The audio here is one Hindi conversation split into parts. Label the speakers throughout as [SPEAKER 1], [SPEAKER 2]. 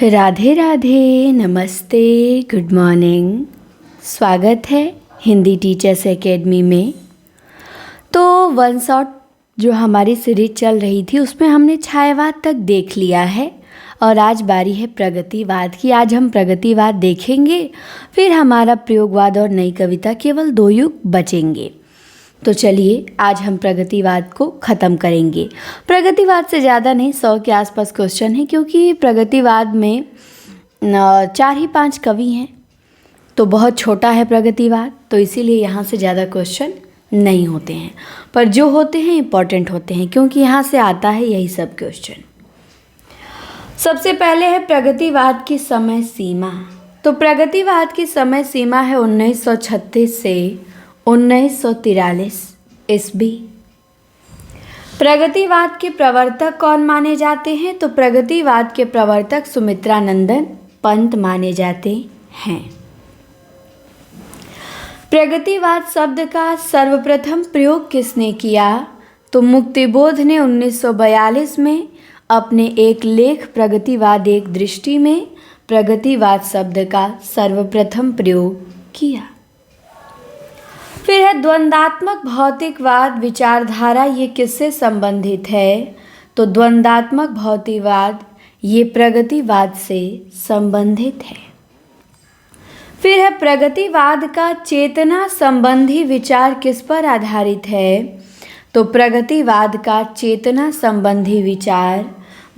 [SPEAKER 1] राधे राधे, नमस्ते, गुड मॉर्निंग। स्वागत है हिंदी टीचर्स एकेडमी में। तो वन शॉट जो हमारी सीरीज चल रही थी उसमें हमने छायावाद तक देख लिया है और आज बारी है प्रगतिवाद की। आज हम प्रगतिवाद देखेंगे, फिर हमारा प्रयोगवाद और नई कविता, केवल 2 युग बचेंगे। तो चलिए आज हम प्रगतिवाद को ख़त्म करेंगे। प्रगतिवाद से ज़्यादा नहीं, 100 के आसपास क्वेश्चन है, क्योंकि प्रगतिवाद में 4 ही 5 कवि हैं, तो बहुत छोटा है प्रगतिवाद, तो इसीलिए यहाँ से ज़्यादा क्वेश्चन नहीं होते हैं। पर जो होते हैं इम्पॉर्टेंट होते हैं, क्योंकि यहाँ से आता है यही सब क्वेश्चन। सबसे पहले है प्रगतिवाद की समय सीमा। तो प्रगतिवाद की समय सीमा है 1936 से 1943 ईस्वी। प्रगतिवाद के प्रवर्तक कौन माने जाते हैं? तो प्रगतिवाद के प्रवर्तक सुमित्रानंदन पंत माने जाते हैं। प्रगतिवाद शब्द का सर्वप्रथम प्रयोग किसने किया? तो मुक्तिबोध ने 1942 में अपने एक लेख प्रगतिवाद एक दृष्टि में प्रगतिवाद शब्द का सर्वप्रथम प्रयोग किया। फिर है द्वंद्वात्मक भौतिकवाद विचारधारा, ये किससे संबंधित है? तो द्वंद्वात्मक भौतिकवाद ये प्रगतिवाद से संबंधित है। फिर है प्रगतिवाद का चेतना संबंधी विचार किस पर आधारित है? तो प्रगतिवाद का चेतना संबंधी विचार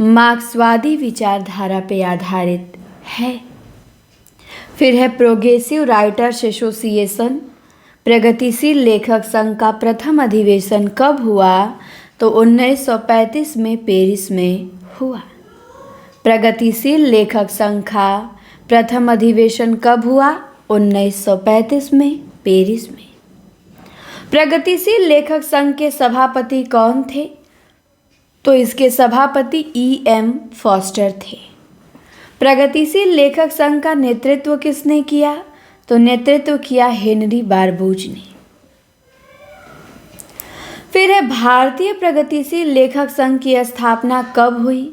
[SPEAKER 1] मार्क्सवादी विचारधारा पर आधारित है। फिर है प्रोग्रेसिव राइटर्स एसोसिएशन, प्रगतिशील लेखक संघ का प्रथम अधिवेशन कब हुआ? तो 1935 में पेरिस में हुआ। प्रगतिशील लेखक संघ का प्रथम अधिवेशन कब हुआ? 1935 में पेरिस में। प्रगतिशील लेखक संघ के सभापति कौन थे? तो इसके सभापति E.M. फॉस्टर थे। प्रगतिशील लेखक संघ का नेतृत्व किसने किया? तो नेतृत्व किया हेनरी बारबूज ने। फिर है भारतीय प्रगतिशील लेखक संघ की स्थापना कब हुई?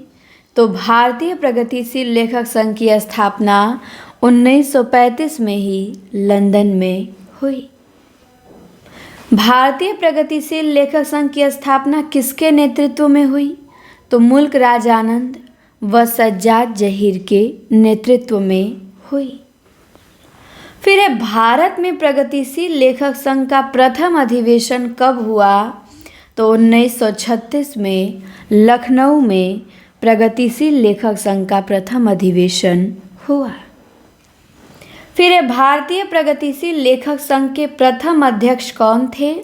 [SPEAKER 1] तो भारतीय प्रगतिशील लेखक संघ की स्थापना 1935 में ही लंदन में हुई। भारतीय प्रगतिशील लेखक संघ की स्थापना किसके नेतृत्व में हुई? तो मुल्क राज आनंद व सज्जाद जहीर के नेतृत्व में हुई। फिर है भारत में प्रगतिशील लेखक संघ का प्रथम अधिवेशन कब हुआ? तो 1936 में लखनऊ में प्रगतिशील लेखक संघ का प्रथम अधिवेशन हुआ। फिर है भारतीय प्रगतिशील लेखक संघ के प्रथम अध्यक्ष कौन थे?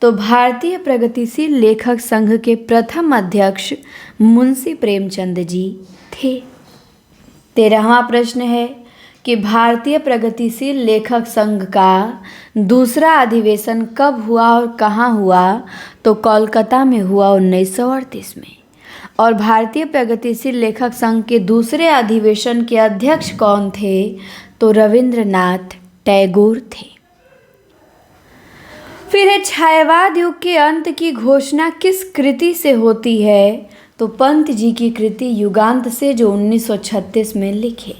[SPEAKER 1] तो भारतीय प्रगतिशील लेखक संघ के प्रथम अध्यक्ष मुंशी प्रेमचंद जी थे। 13वां प्रश्न है कि भारतीय प्रगतिशील लेखक संघ का दूसरा अधिवेशन कब हुआ और कहाँ हुआ? तो कोलकाता में हुआ 1938 में। और भारतीय प्रगतिशील लेखक संघ के दूसरे अधिवेशन के अध्यक्ष कौन थे? तो रविंद्रनाथ टैगोर थे। फिर है छायावाद युग के अंत की घोषणा किस कृति से होती है? तो पंत जी की कृति युगांत से, जो 1936 में लिखे।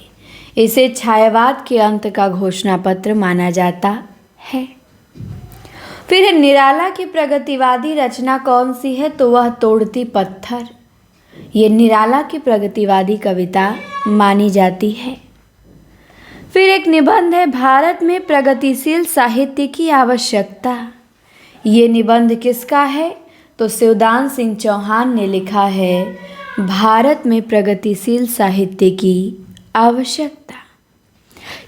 [SPEAKER 1] इसे छायावाद के अंत का घोषणा पत्र माना जाता है। फिर है निराला की प्रगतिवादी रचना कौन सी है? तो वह तोड़ती पत्थर, ये निराला की प्रगतिवादी कविता मानी जाती है। फिर एक निबंध है भारत में प्रगतिशील साहित्य की आवश्यकता, ये निबंध किसका है? तो शिवदान सिंह चौहान ने लिखा है भारत में प्रगतिशील साहित्य की आवश्यकता।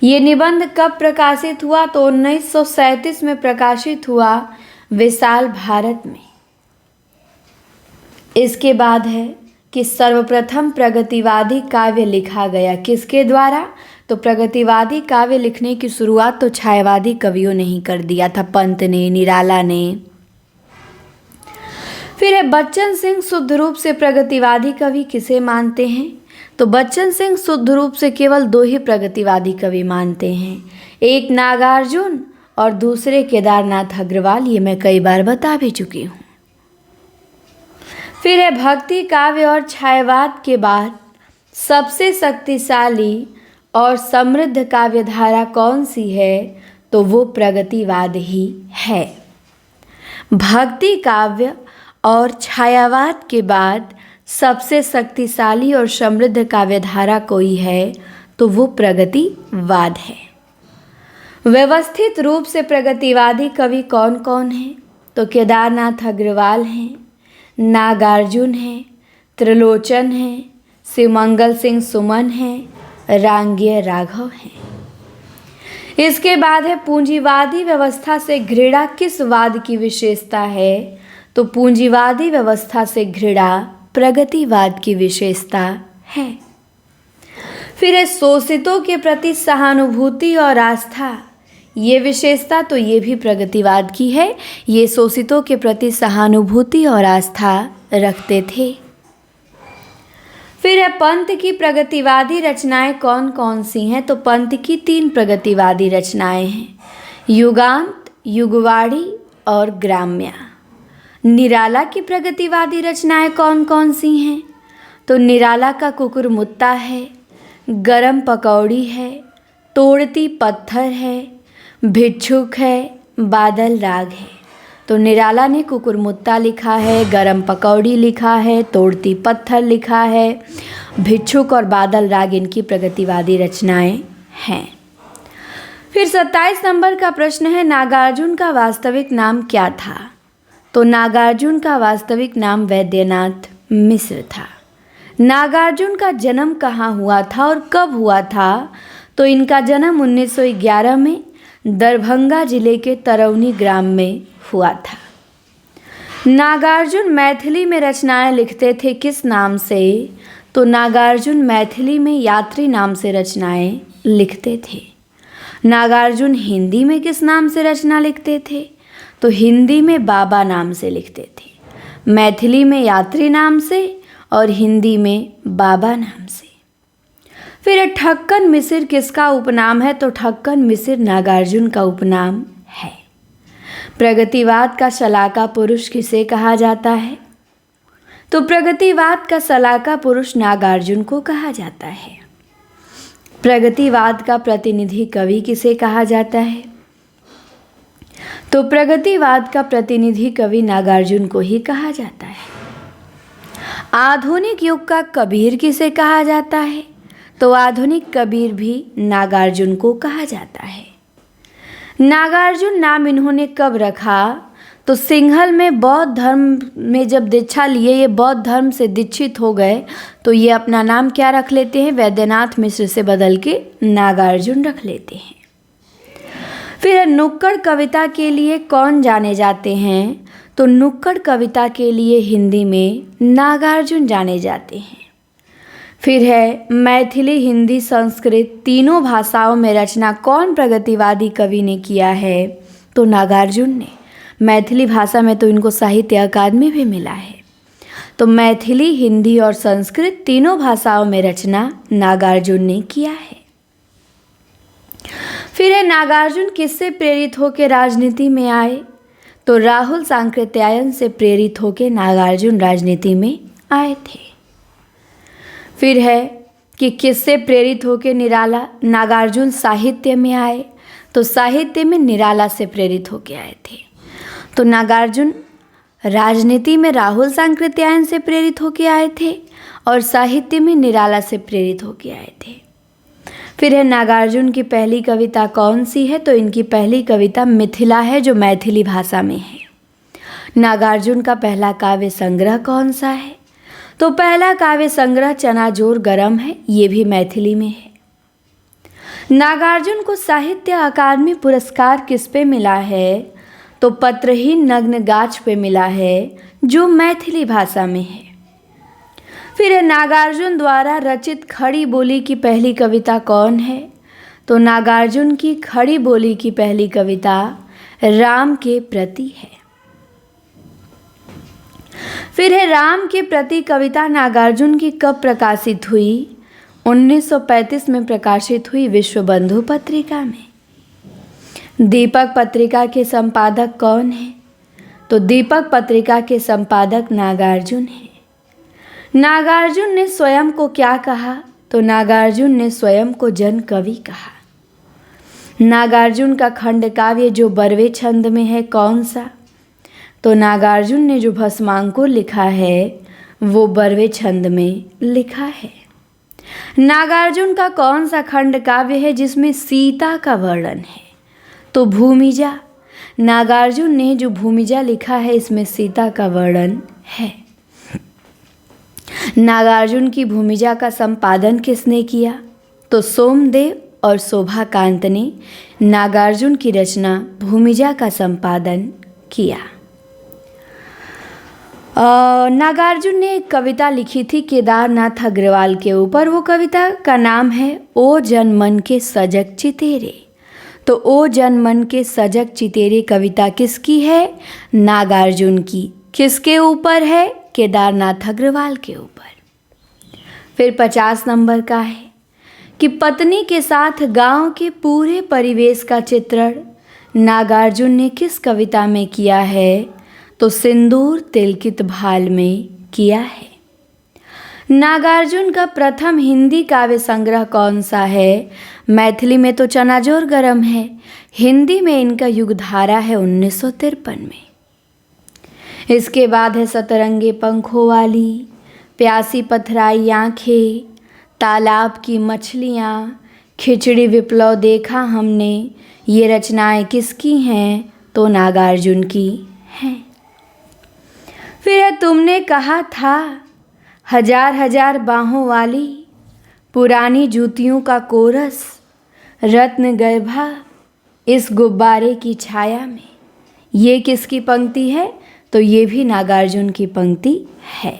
[SPEAKER 1] ये निबंध कब प्रकाशित हुआ? तो 1937 में प्रकाशित हुआ विशाल भारत में। इसके बाद है कि सर्वप्रथम प्रगतिवादी काव्य लिखा गया किसके द्वारा? तो प्रगतिवादी काव्य लिखने की शुरुआत तो छायावादी कवियों ने ही कर दिया था, पंत ने, निराला ने। फिर है बच्चन सिंह शुद्ध रूप से प्रगतिवादी कवि किसे मानते हैं? तो बच्चन सिंह शुद्ध रूप से केवल 2 ही प्रगतिवादी कवि मानते हैं, एक नागार्जुन और दूसरे केदारनाथ अग्रवाल। ये मैं कई बार बता भी चुकी हूँ। फिर है भक्ति काव्य और छायावाद के बाद सबसे शक्तिशाली और समृद्ध काव्य धारा कौन सी है? तो वो प्रगतिवाद ही है। भक्ति काव्य और छायावाद के बाद सबसे शक्तिशाली और समृद्ध काव्य धारा कोई है तो वो प्रगतिवाद है। व्यवस्थित रूप से प्रगतिवादी कवि कौन कौन हैं? तो केदारनाथ अग्रवाल हैं, नागार्जुन हैं, त्रिलोचन हैं, शिवमंगल सिंह सुमन हैं, रांगीय राघव हैं। इसके बाद है पूंजीवादी व्यवस्था से घृणा किस वाद की विशेषता है? तो पूंजीवादी व्यवस्था से घृणा प्रगतिवाद की विशेषता है। फिर है शोषितों के प्रति सहानुभूति और आस्था, ये विशेषता तो ये भी प्रगतिवाद की है। ये शोषितों के प्रति सहानुभूति और आस्था रखते थे। फिर है पंत की प्रगतिवादी रचनाएं कौन कौन सी हैं? तो पंत की 3 प्रगतिवादी रचनाएं हैं, युगांत, युगवाणी और ग्राम्या। निराला की प्रगतिवादी रचनाएं कौन कौन सी हैं? तो निराला का कुकुरमुत्ता है, गरम पकौड़ी है, तोड़ती पत्थर है, भिक्षुक है, बादल राग है। तो निराला ने कुकुरमुत्ता लिखा है, गरम पकौड़ी लिखा है, तोड़ती पत्थर लिखा है, भिक्षुक और बादल राग इनकी प्रगतिवादी रचनाएं हैं। फिर 27 नंबर का प्रश्न है, नागार्जुन का वास्तविक नाम क्या था? तो नागार्जुन का वास्तविक नाम वैद्यनाथ मिश्र था। नागार्जुन का जन्म कहाँ हुआ था और कब हुआ था? तो इनका जन्म 1911 में दरभंगा जिले के तरौनी ग्राम में हुआ था। नागार्जुन मैथिली में रचनाएं लिखते थे किस नाम से? तो नागार्जुन मैथिली में यात्री नाम से रचनाएं लिखते थे। नागार्जुन हिंदी में किस नाम से रचना लिखते थे? तो हिंदी में बाबा नाम से लिखते थे। मैथिली में यात्री नाम से और हिंदी में बाबा नाम से। फिर ठक्कन मिसिर किसका उपनाम है? तो ठक्कन मिसिर नागार्जुन का उपनाम है। प्रगतिवाद का शलाका पुरुष किसे कहा जाता है? तो प्रगतिवाद का शलाका पुरुष नागार्जुन को कहा जाता है। प्रगतिवाद का प्रतिनिधि कवि किसे कहा जाता है? तो प्रगतिवाद का प्रतिनिधि कवि नागार्जुन को ही कहा जाता है। आधुनिक युग का कबीर किसे कहा जाता है? तो आधुनिक कबीर भी नागार्जुन को कहा जाता है। नागार्जुन नाम इन्होंने कब रखा? तो सिंघल में बौद्ध धर्म में जब दीक्षा लिए, ये बौद्ध धर्म से दीक्षित हो गए, तो ये अपना नाम क्या रख लेते हैं? वैद्यनाथ मिश्र से बदल के नागार्जुन रख लेते हैं। फिर नुक्कड़ कविता के लिए कौन जाने जाते हैं? तो नुक्कड़ कविता के लिए हिंदी में नागार्जुन जाने जाते हैं। फिर है मैथिली, हिंदी, संस्कृत तीनों भाषाओं में रचना कौन प्रगतिवादी कवि ने किया है? तो नागार्जुन ने। मैथिली भाषा में तो इनको साहित्य अकादमी भी मिला है। तो मैथिली, हिंदी और संस्कृत तीनों भाषाओं में रचना नागार्जुन ने किया है। फिर है नागार्जुन किससे प्रेरित होकर राजनीति में आए? तो राहुल सांकृत्यायन से प्रेरित होकर नागार्जुन राजनीति में आए थे। फिर है कि किससे प्रेरित होकर निराला नागार्जुन साहित्य में आए? तो साहित्य में निराला से प्रेरित होकर आए थे। तो नागार्जुन राजनीति में राहुल सांकृत्यायन से प्रेरित होकर आए थे और साहित्य में निराला से प्रेरित होकर आए थे। फिर है नागार्जुन की पहली कविता कौन सी है? तो इनकी पहली कविता मिथिला है, जो मैथिली भाषा में है। नागार्जुन का पहला काव्य संग्रह कौन सा है? तो पहला काव्य संग्रह चना जोर गरम है, ये भी मैथिली में है। नागार्जुन को साहित्य अकादमी पुरस्कार किस पे मिला है? तो पत्रहीन नग्न गाछ पे मिला है, जो मैथिली भाषा में है। फिर है नागार्जुन द्वारा रचित खड़ी बोली की पहली कविता कौन है? तो नागार्जुन की खड़ी बोली की पहली कविता राम के प्रति है। फिर है राम के प्रति कविता नागार्जुन की कब प्रकाशित हुई? 1935 में प्रकाशित हुई विश्वबंधु पत्रिका में। दीपक पत्रिका के संपादक कौन है? तो दीपक पत्रिका के संपादक नागार्जुन हैं। नागार्जुन ने स्वयं को क्या कहा? तो नागार्जुन ने स्वयं को जन कवि कहा। नागार्जुन का खंड काव्य जो बरवे छंद में है कौन सा? तो नागार्जुन ने जो भस्मांकुर लिखा है वो बरवे छंद में लिखा है। नागार्जुन का कौन सा खंड काव्य है जिसमें सीता का वर्णन है? तो भूमिजा। नागार्जुन ने जो भूमिजा लिखा है इसमें सीता का वर्णन है। नागार्जुन की भूमिजा का संपादन किसने किया? तो सोमदेव और शोभाकांत ने नागार्जुन की रचना भूमिजा का संपादन किया। नागार्जुन ने एक कविता लिखी थी केदारनाथ अग्रवाल के ऊपर। वो कविता का नाम है ओ जन मन के सजग चितेरे। तो ओ जन मन के सजग चितेरे कविता किसकी है? नागार्जुन की। किसके ऊपर है? केदारनाथ अग्रवाल के ऊपर। फिर 50 नंबर का है कि पत्नी के साथ गांव के पूरे परिवेश का चित्रण नागार्जुन ने किस कविता में किया है? तो सिंदूर तिलकित भाल में किया है। नागार्जुन का प्रथम हिंदी काव्य संग्रह कौन सा है? मैथिली में तो चनाजोर गरम है, हिंदी में इनका युगधारा है 1953 में। इसके बाद है सतरंगे पंखों वाली, प्यासी पथराई आँखें, तालाब की मछलियाँ, खिचड़ी विप्लव देखा हमने। ये रचनाएं किसकी हैं? तो नागार्जुन की हैं। फिर है तुमने कहा था, हजार हजार बाहों वाली, पुरानी जूतियों का कोरस, रत्न गर्भा इस गुब्बारे की छाया में। ये किसकी पंक्ति है? तो ये भी नागार्जुन की पंक्ति है।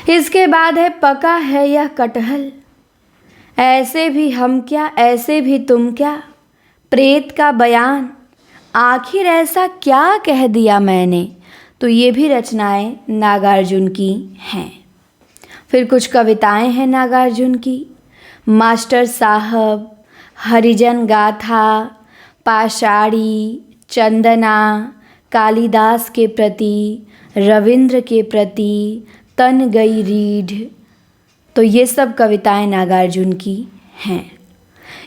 [SPEAKER 1] इसके बाद है पका है यह कटहल, ऐसे भी हम क्या ऐसे भी तुम क्या, प्रेत का बयान, आखिर ऐसा क्या कह दिया मैंने। तो ये भी रचनाएं नागार्जुन की हैं। फिर कुछ कविताएं हैं नागार्जुन की। मास्टर साहब, हरिजन गाथा, पाषाणी, चंदना, कालिदास के प्रति, रविंद्र के प्रति, तन गई रीढ़। तो ये सब कविताएं नागार्जुन की हैं।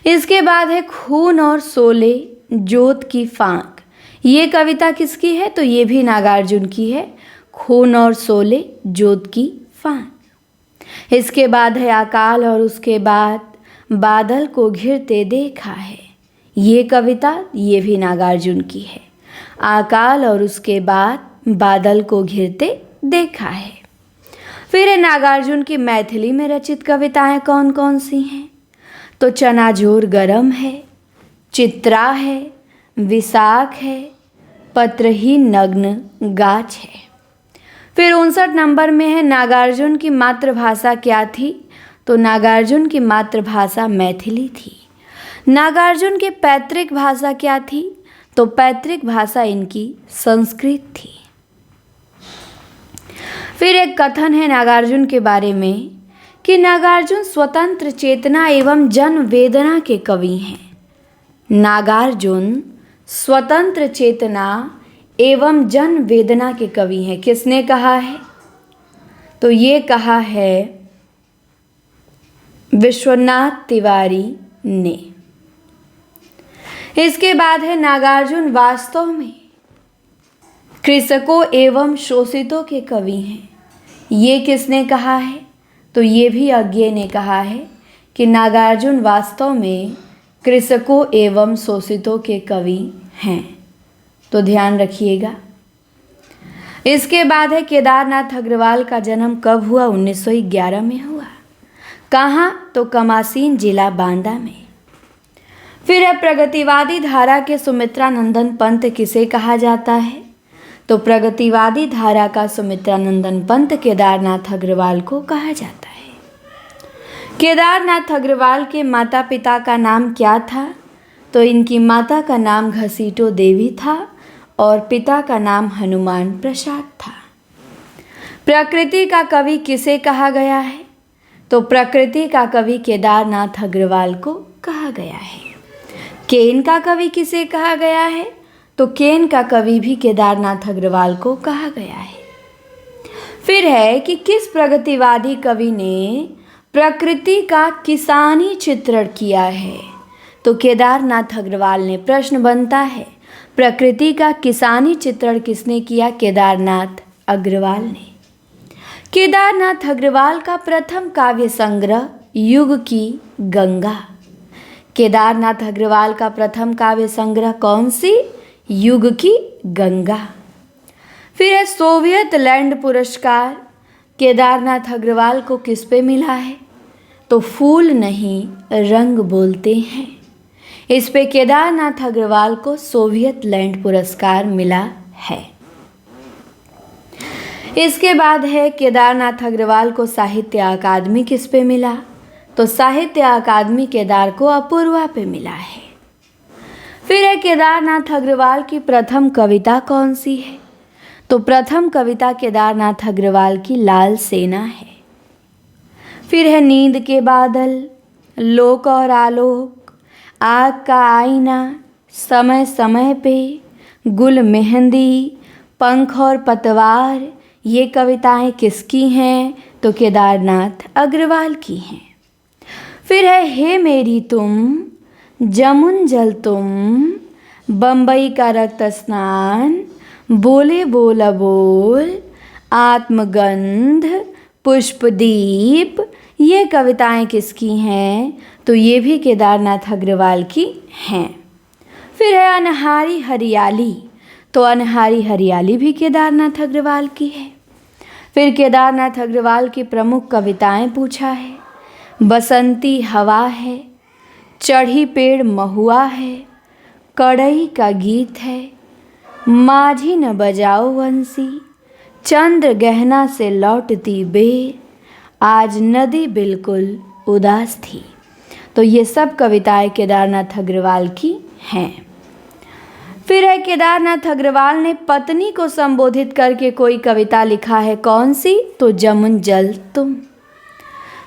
[SPEAKER 1] इसके बाद है खून और सोले जोत की फांक। ये कविता किसकी है? तो ये भी नागार्जुन की है, खून और सोले जोत की फांक। इसके बाद है अकाल और उसके बाद बादल को घिरते देखा है। ये कविता ये भी नागार्जुन की है, अकाल और उसके बाद बादल को घिरते देखा है। फिर है नागार्जुन की मैथिली में रचित कविताएं कौन कौन सी हैं? तो चनाजोर गरम है, चित्रा है, विशाख है, पत्रहीन नग्न गाछ है। फिर 59 नंबर में है नागार्जुन की मातृभाषा क्या थी? तो नागार्जुन की मातृभाषा मैथिली थी। नागार्जुन की पैतृक भाषा क्या थी? तो पैतृक भाषा इनकी संस्कृत थी। फिर एक कथन है नागार्जुन के बारे में कि नागार्जुन स्वतंत्र चेतना एवं जन वेदना के कवि हैं। नागार्जुन स्वतंत्र चेतना एवं जन वेदना के कवि हैं। किसने कहा है? तो ये कहा है विश्वनाथ तिवारी ने। इसके बाद है नागार्जुन वास्तव में कृषकों एवं शोषितों के कवि हैं। ये किसने कहा है? तो ये भी अज्ञे ने कहा है कि नागार्जुन वास्तव में कृषकों एवं शोषितों के कवि हैं। तो ध्यान रखिएगा। इसके बाद है केदारनाथ अग्रवाल का जन्म कब हुआ? 1911 में हुआ। कहाँ? तो कमासीन जिला बांदा में। फिर है प्रगतिवादी धारा के सुमित्रानंदन पंत किसे कहा जाता है? तो प्रगतिवादी धारा का सुमित्रानंदन पंत केदारनाथ अग्रवाल को कहा जाता है। केदारनाथ अग्रवाल के माता पिता का नाम क्या था? तो इनकी माता का नाम घसीटो देवी था और पिता का नाम हनुमान प्रसाद था। प्रकृति का कवि किसे कहा गया है? तो प्रकृति का कवि केदारनाथ अग्रवाल को कहा गया है। केन का कवि किसे कहा गया है? तो केन का कवि भी केदारनाथ अग्रवाल को कहा गया है। फिर है कि किस प्रगतिवादी कवि ने प्रकृति का किसानी चित्रण किया है? तो केदारनाथ अग्रवाल ने। प्रश्न बनता है, प्रकृति का किसानी चित्रण किसने किया? केदारनाथ अग्रवाल ने। केदारनाथ अग्रवाल का प्रथम काव्य संग्रह युग की गंगा। केदारनाथ अग्रवाल का प्रथम काव्य संग्रह कौन सी? युग की गंगा। फिर है सोवियत लैंड पुरस्कार केदारनाथ अग्रवाल को किस पे मिला है? तो फूल नहीं रंग बोलते हैं, इस पे केदारनाथ अग्रवाल को सोवियत लैंड पुरस्कार मिला है। इसके बाद है केदारनाथ अग्रवाल को साहित्य अकादमी किस पे मिला? तो साहित्य अकादमी केदार को अपूर्वा पे मिला है। फिर है केदारनाथ अग्रवाल की प्रथम कविता कौन सी है? तो प्रथम कविता केदारनाथ अग्रवाल की लाल सेना है। फिर है नींद के बादल, लोक और आलोक, आग का आईना, समय समय पे, गुल मेहंदी, पंख और पतवार, ये कविताएं किसकी हैं? तो केदारनाथ अग्रवाल की हैं। फिर है हे मेरी तुम, जमुन जल तुम, बम्बई का रक्त स्नान, बोले बोला बोल, आत्मगंध, पुष्पदीप, ये कविताएं किसकी हैं? तो ये भी केदारनाथ अग्रवाल की हैं। फिर है अनहारी हरियाली, तो अनहारी हरियाली भी केदारनाथ अग्रवाल की है। फिर केदारनाथ अग्रवाल की प्रमुख कविताएं पूछा है, बसंती हवा है, चढ़ी पेड़ महुआ है, कड़ई का गीत है, माझी न बजाओ बंसी, चंद्र गहना से लौटती बेर, आज नदी बिल्कुल उदास थी। तो ये सब कविताएं केदारनाथ अग्रवाल की हैं। फिर है केदारनाथ अग्रवाल ने पत्नी को संबोधित करके कोई कविता लिखा है, कौन सी? तो जमुन जल तुम।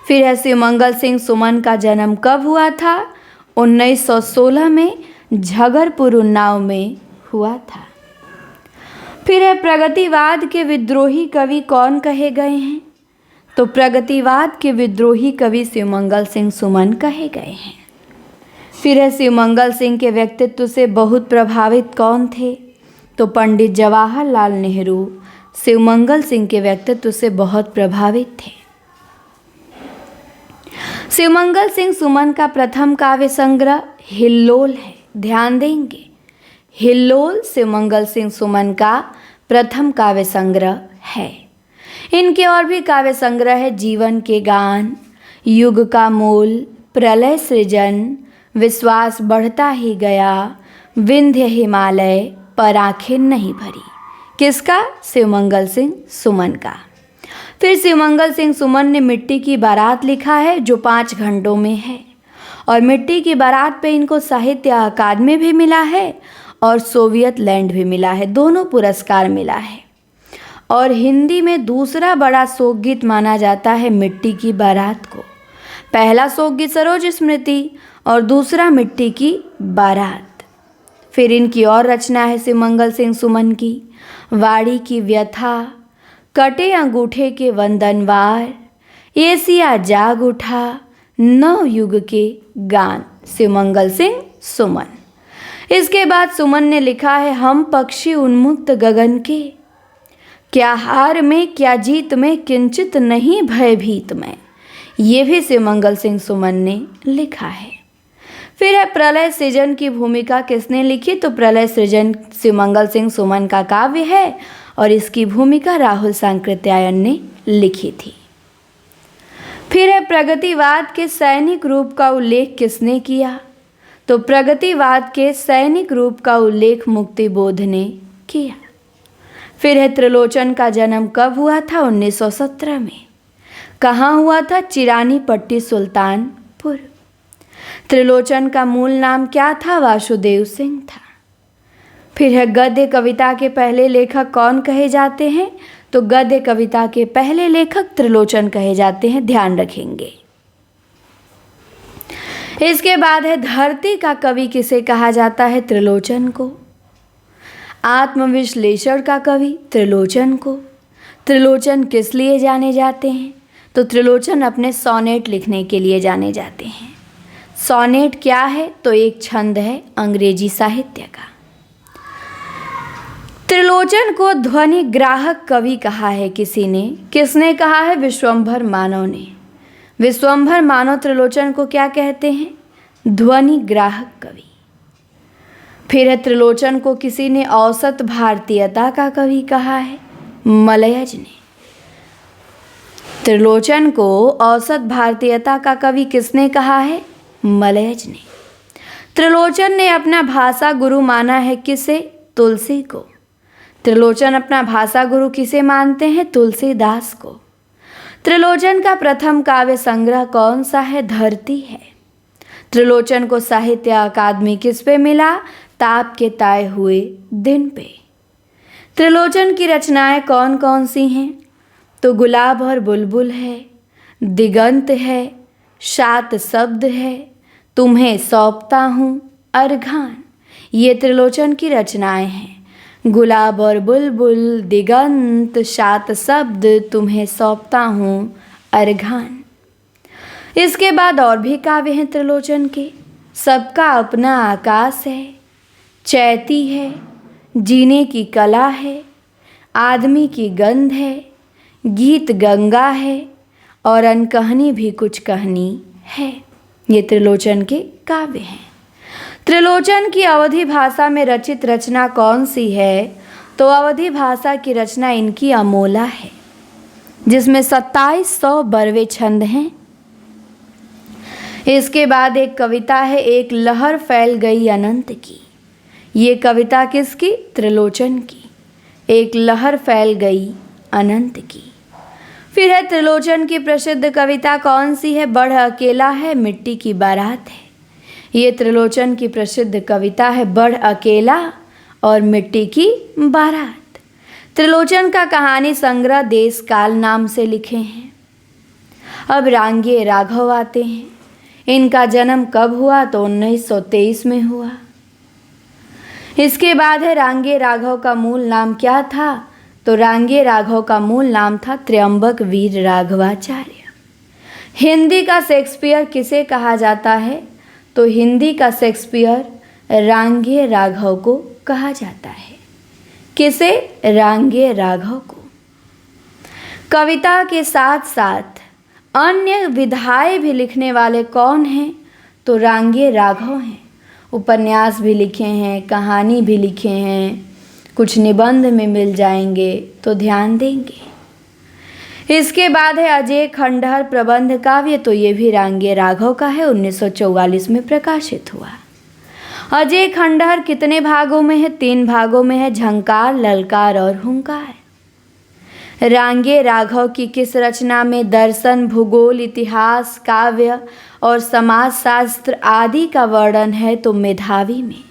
[SPEAKER 1] फिर है शिवमंगल सिंह सुमन का जन्म कब हुआ था? 1916 में झगरपुर उन्नाव में हुआ था। फिर है प्रगतिवाद के विद्रोही कवि कौन कहे गए हैं? तो प्रगतिवाद के विद्रोही कवि शिवमंगल सिंह सुमन कहे गए हैं। फिर है शिवमंगल सिंह के व्यक्तित्व से बहुत प्रभावित कौन थे? तो पंडित जवाहरलाल नेहरू शिवमंगल सिंह के व्यक्तित्व से बहुत प्रभावित थे। शिवमंगल सिंह सुमन का प्रथम काव्य संग्रह हिल्लोल है, ध्यान देंगे। हिल्लोल शिवमंगल सिंह सुमन का प्रथम काव्य संग्रह है। इनके और भी काव्य संग्रह है, जीवन के गान, युग का मूल, प्रलय सृजन, विश्वास बढ़ता ही गया, विंध्य हिमालय, पर आंखें नहीं भरी। किसका? शिवमंगल सिंह सुमन का। फिर शिवमंगल सिंह सुमन ने मिट्टी की बारात लिखा है, जो 5 घंटों में है, और मिट्टी की बारात पे इनको साहित्य अकादमी भी मिला है और सोवियत लैंड भी मिला है, दोनों पुरस्कार मिला है। और हिंदी में दूसरा बड़ा शोक गीत माना जाता है मिट्टी की बारात को। पहला शोक गीत सरोज स्मृति और दूसरा मिट्टी की बारात। फिर इनकी और रचना है शिवमंगल सिंह सुमन की, वाड़ी की व्यथा, कटे अंगूठे के वंदनवार, एशिया जाग उठा, नव युग के गान, शिवमंगल सिंह सुमन। इसके बाद सुमन ने लिखा है हम पक्षी उन्मुक्त गगन के, क्या हार में क्या जीत में, किंचित नहीं भयभीत में। ये भी शिवमंगल सिंह सुमन ने लिखा है। फिर है प्रलय सृजन की भूमिका किसने लिखी? तो प्रलय सृजन शिवमंगल सिंह सुमन का काव्य है और इसकी भूमिका राहुल सांकृत्यायन ने लिखी थी। फिर है प्रगतिवाद के सैनिक रूप का उल्लेख किसने किया? तो प्रगतिवाद के सैनिक रूप का उल्लेख मुक्तिबोध ने किया। फिर है त्रिलोचन का जन्म कब हुआ था? 1917 में। कहाँ हुआ था? चिरानी पट्टी सुल्तानपुर। त्रिलोचन का मूल नाम क्या था? वासुदेव सिंह था। फिर है गद्य कविता के पहले लेखक कौन कहे जाते हैं? तो गद्य कविता के पहले लेखक त्रिलोचन कहे जाते हैं, ध्यान रखेंगे। इसके बाद है धरती का कवि किसे कहा जाता है? त्रिलोचन को। आत्मविश्लेषण का कवि त्रिलोचन को। त्रिलोचन किस लिए जाने जाते हैं? तो त्रिलोचन अपने सोनेट लिखने के लिए जाने जाते हैं। सोनेट क्या है? तो एक छंद है अंग्रेजी साहित्य का। त्रिलोचन को ध्वनि ग्राहक कवि कहा है किसी ने। किसने कहा है? विश्वंभर मानव ने। विश्वंभर मानव त्रिलोचन को क्या कहते हैं? ध्वनि ग्राहक कवि। फिर है त्रिलोचन को किसी ने औसत भारतीयता का कवि कहा है, मलयज ने। त्रिलोचन को औसत भारतीयता का कवि किसने कहा है? मलयज ने। त्रिलोचन ने अपना भाषा गुरु माना है किसे? तुलसी को। त्रिलोचन अपना भाषा गुरु किसे मानते हैं? तुलसीदास को। त्रिलोचन का प्रथम काव्य संग्रह कौन सा है? धरती है। त्रिलोचन को साहित्य अकादमी किस पे मिला? ताप के ताए हुए दिन पे। त्रिलोचन की रचनाएं कौन कौन सी हैं? तो गुलाब और बुलबुल है, दिगंत है, सात शब्द है, तुम्हें सौंपता हूँ, अर्घान। ये त्रिलोचन की रचनाएं हैं। गुलाब और बुलबुल, दिगंत, सात शब्द, तुम्हें सौंपता हूँ, अर्घान। इसके बाद और भी काव्य हैं त्रिलोचन के। सबका अपना आकाश है, चैती है, जीने की कला है, आदमी की गंध है, गीत गंगा है और अनकहानी भी कुछ कहानी है। ये त्रिलोचन के काव्य हैं। त्रिलोचन की अवधी भाषा में रचित रचना कौन सी है? तो अवधी भाषा की रचना इनकी अमोला है, जिसमें 2700 बरवे छंद हैं। इसके बाद एक कविता है, एक लहर फैल गई अनंत की। ये कविता किसकी? त्रिलोचन की। एक लहर फैल गई अनंत की। फिर है त्रिलोचन की प्रसिद्ध कविता कौन सी है? बढ़ अकेला है, मिट्टी की बारात है। ये त्रिलोचन की प्रसिद्ध कविता है, बढ़ अकेला और मिट्टी की बारात। त्रिलोचन का कहानी संग्रह देश काल नाम से लिखे हैं। अब रांगे राघव आते हैं। इनका जन्म कब हुआ? तो 1923 में हुआ। इसके बाद है रांगे राघव का मूल नाम क्या था? तो रांगे राघव का मूल नाम था त्र्यंबक वीर राघवाचार्य। हिंदी का शेक्सपियर किसे कहा जाता है? तो हिंदी का शेक्सपियर रांगे राघव को कहा जाता है। किसे? रांगे राघव को। कविता के साथ साथ अन्य विधाएं भी लिखने वाले कौन हैं? तो रांगे राघव हैं। उपन्यास भी लिखे हैं, कहानी भी लिखे हैं, कुछ निबंध में मिल जाएंगे तो ध्यान देंगे। इसके बाद है अजय खंडहर प्रबंध काव्य। तो ये भी रांगे राघव का है, 1944 में प्रकाशित हुआ। अजय खंडहर कितने भागों में है? 3 भागों में है, झंकार, ललकार और हुंकार। रांगे राघव की किस रचना में दर्शन, भूगोल, इतिहास, काव्य और समाजशास्त्र आदि का वर्णन है? तो मेधावी में।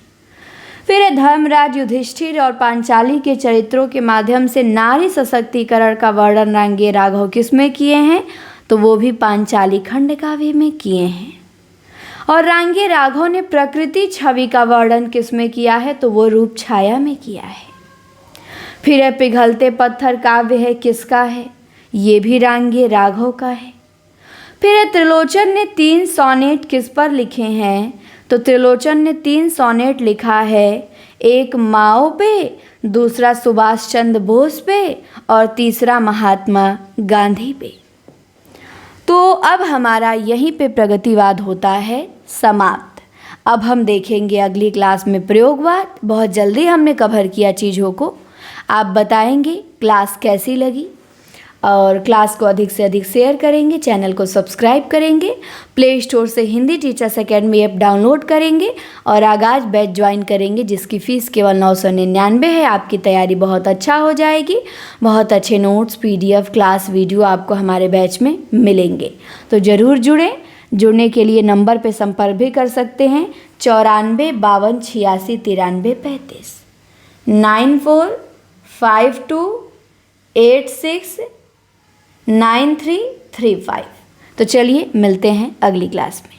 [SPEAKER 1] फिर धर्मराज, युधिष्ठिर और पांचाली के चरित्रों के माध्यम से नारी सशक्तिकरण का वर्णन रांगे राघव किसमें किए हैं? तो वो भी पांचाली खंड काव्य में किए हैं। और रांगे राघव ने प्रकृति छवि का वर्णन किसमें किया है? तो वो रूप छाया में किया है। फिर है पिघलते पत्थर काव्य है, किसका है? ये भी रांगे राघव का है। फिर है त्रिलोचन ने 3 सोनेट किस पर लिखे हैं? तो त्रिलोचन ने 3 सोनेट लिखा है, एक माओ पे, दूसरा सुभाष चंद्र बोस पे और तीसरा महात्मा गांधी पे। तो अब हमारा यहीं पे प्रगतिवाद होता है समाप्त। अब हम देखेंगे अगली क्लास में प्रयोगवाद। बहुत जल्दी हमने कवर किया चीज़ों को। आप बताएंगे क्लास कैसी लगी और क्लास को अधिक से अधिक शेयर करेंगे, चैनल को सब्सक्राइब करेंगे, प्ले स्टोर से Hindi teachers academy app download करेंगे और आगाज बैच ज्वाइन करेंगे, जिसकी फ़ीस केवल 999 है। आपकी तैयारी बहुत अच्छा हो जाएगी। बहुत अच्छे नोट्स, PDF, क्लास वीडियो आपको हमारे बैच में मिलेंगे। तो ज़रूर जुड़ें। जुड़ने के लिए नंबर पर संपर्क भी कर सकते हैं 94 52 86 93 35 9452869335। तो चलिए मिलते हैं अगली क्लास में।